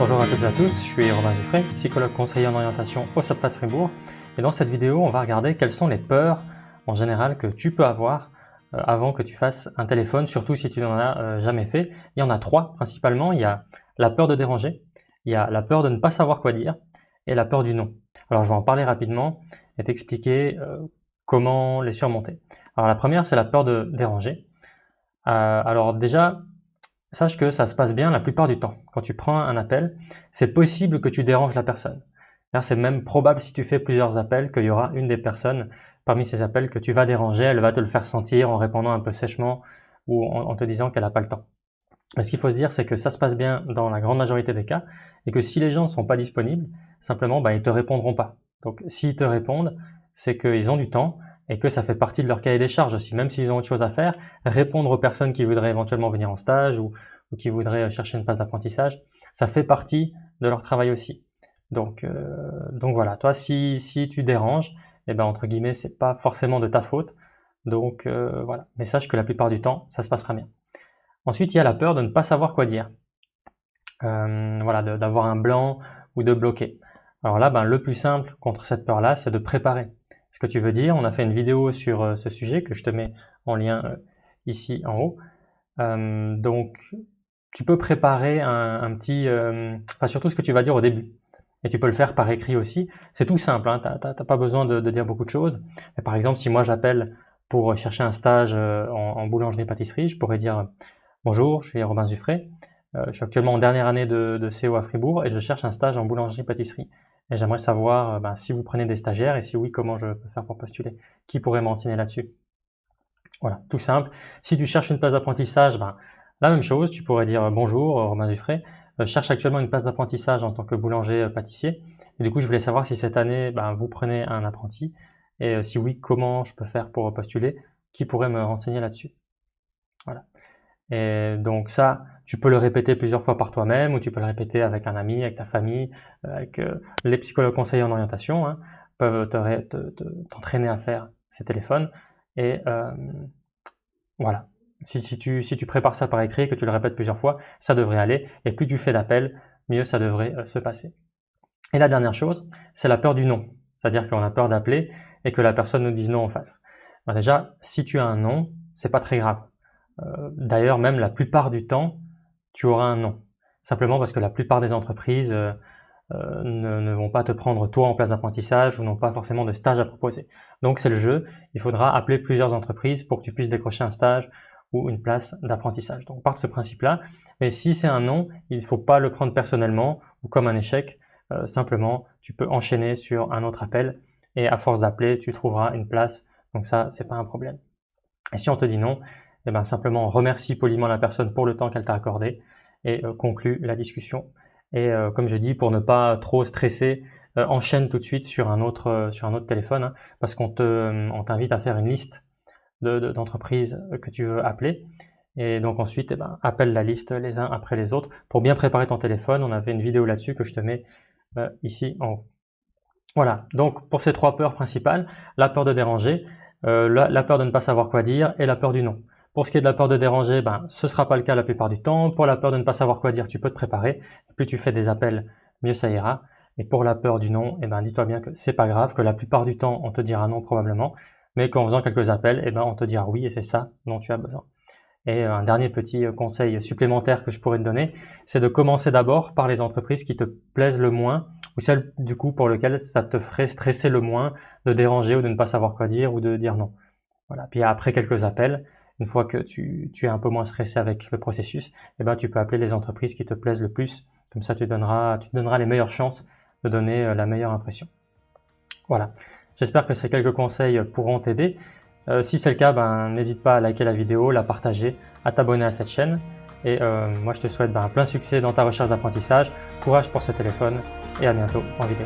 Bonjour à toutes et à tous, je suis Robin Zuffray, psychologue conseiller en orientation au SOPFA de Fribourg. Et dans cette vidéo, on va regarder quelles sont les peurs en général que tu peux avoir avant que tu fasses un téléphone, surtout si tu n'en as jamais fait. Il y en a trois principalement. Il y a la peur de déranger, il y a la peur de ne pas savoir quoi dire et la peur du non. Alors je vais en parler rapidement et t'expliquer comment les surmonter. Alors la première, c'est la peur de déranger. Alors déjà, sache que ça se passe bien la plupart du temps. Quand tu prends un appel, c'est possible que tu déranges la personne. C'est même probable si tu fais plusieurs appels qu'il y aura une des personnes parmi ces appels que tu vas déranger, elle va te le faire sentir en répondant un peu sèchement ou en te disant qu'elle n'a pas le temps. Mais ce qu'il faut se dire, c'est que ça se passe bien dans la grande majorité des cas et que si les gens ne sont pas disponibles, simplement ils te répondront pas. Donc s'ils te répondent, c'est qu'ils ont du temps et que ça fait partie de leur cahier des charges aussi. Même s'ils ont autre chose à faire, répondre aux personnes qui voudraient éventuellement venir en stage ou qui voudraient chercher une place d'apprentissage, ça fait partie de leur travail aussi. Donc voilà, toi si tu déranges, entre guillemets, c'est pas forcément de ta faute. Donc voilà, mais sache que la plupart du temps, ça se passera bien. Ensuite, il y a la peur de ne pas savoir quoi dire. D'avoir un blanc ou de bloquer. Alors là, le plus simple contre cette peur-là, c'est de préparer ce que tu veux dire. On a fait une vidéo sur ce sujet que je te mets en lien ici en haut. Donc, tu peux préparer un petit... surtout ce que tu vas dire au début. Et tu peux le faire par écrit aussi. C'est tout simple, hein, t'as pas besoin de dire beaucoup de choses. Mais par exemple, si moi j'appelle pour chercher un stage en boulangerie-pâtisserie, je pourrais dire « Bonjour, je suis Robin Zuffray. Je suis actuellement en dernière année de CO à Fribourg et je cherche un stage en boulangerie-pâtisserie. Et j'aimerais savoir si vous prenez des stagiaires et si oui, comment je peux faire pour postuler. Qui pourrait m'enseigner là-dessus ?» Voilà, tout simple. Si tu cherches une place d'apprentissage, la même chose, tu pourrais dire « Bonjour, Robin Zuffray. Je cherche actuellement une place d'apprentissage en tant que boulanger-pâtissier. Et du coup, je voulais savoir si cette année, vous prenez un apprenti. Et si oui, comment je peux faire pour postuler? Qui pourrait me renseigner là-dessus ?» Voilà. Et donc ça, tu peux le répéter plusieurs fois par toi-même ou tu peux le répéter avec un ami, avec ta famille, avec les psychologues conseillers en orientation, peuvent t'entraîner à faire ces téléphones. Et voilà. Si tu prépares ça par écrit et que tu le répètes plusieurs fois, ça devrait aller. Et plus tu fais d'appels, mieux ça devrait se passer. Et la dernière chose, c'est la peur du non. C'est-à-dire qu'on a peur d'appeler et que la personne nous dise non en face. Déjà, si tu as un non, c'est pas très grave. D'ailleurs, même la plupart du temps, tu auras un non. Simplement parce que la plupart des entreprises ne vont pas te prendre toi en place d'apprentissage ou n'ont pas forcément de stage à proposer. Donc c'est le jeu, il faudra appeler plusieurs entreprises pour que tu puisses décrocher un stage ou une place d'apprentissage. Donc part de ce principe-là, mais si c'est un non, il ne faut pas le prendre personnellement ou comme un échec. Simplement, tu peux enchaîner sur un autre appel et à force d'appeler, tu trouveras une place. Donc ça, c'est pas un problème. Et si on te dit non, simplement remercie poliment la personne pour le temps qu'elle t'a accordé et conclue la discussion. Et comme je dis, pour ne pas trop stresser, enchaîne tout de suite sur un autre téléphone, parce qu'on t'invite à faire une liste d'entreprises que tu veux appeler. Et donc ensuite, appelle la liste les uns après les autres pour bien préparer ton téléphone. On avait une vidéo là-dessus que je te mets ici en haut. Voilà, donc pour ces trois peurs principales, la peur de déranger, la peur de ne pas savoir quoi dire et la peur du non. Pour ce qui est de la peur de déranger, ce sera pas le cas la plupart du temps. Pour la peur de ne pas savoir quoi dire, tu peux te préparer. Plus tu fais des appels, mieux ça ira. Et pour la peur du non, dis-toi bien que c'est pas grave, que la plupart du temps, on te dira non probablement, mais qu'en faisant quelques appels, on te dira oui et c'est ça dont tu as besoin. Et un dernier petit conseil supplémentaire que je pourrais te donner, c'est de commencer d'abord par les entreprises qui te plaisent le moins ou celles du coup pour lesquelles ça te ferait stresser le moins de déranger ou de ne pas savoir quoi dire ou de dire non. Voilà. Puis après quelques appels, une fois que tu es un peu moins stressé avec le processus, tu peux appeler les entreprises qui te plaisent le plus. Comme ça, tu te donneras les meilleures chances de donner la meilleure impression. Voilà. J'espère que ces quelques conseils pourront t'aider. Si c'est le cas, n'hésite pas à liker la vidéo, la partager, à t'abonner à cette chaîne. Et moi, je te souhaite plein succès dans ta recherche d'apprentissage. Courage pour ce téléphone et à bientôt en vidéo.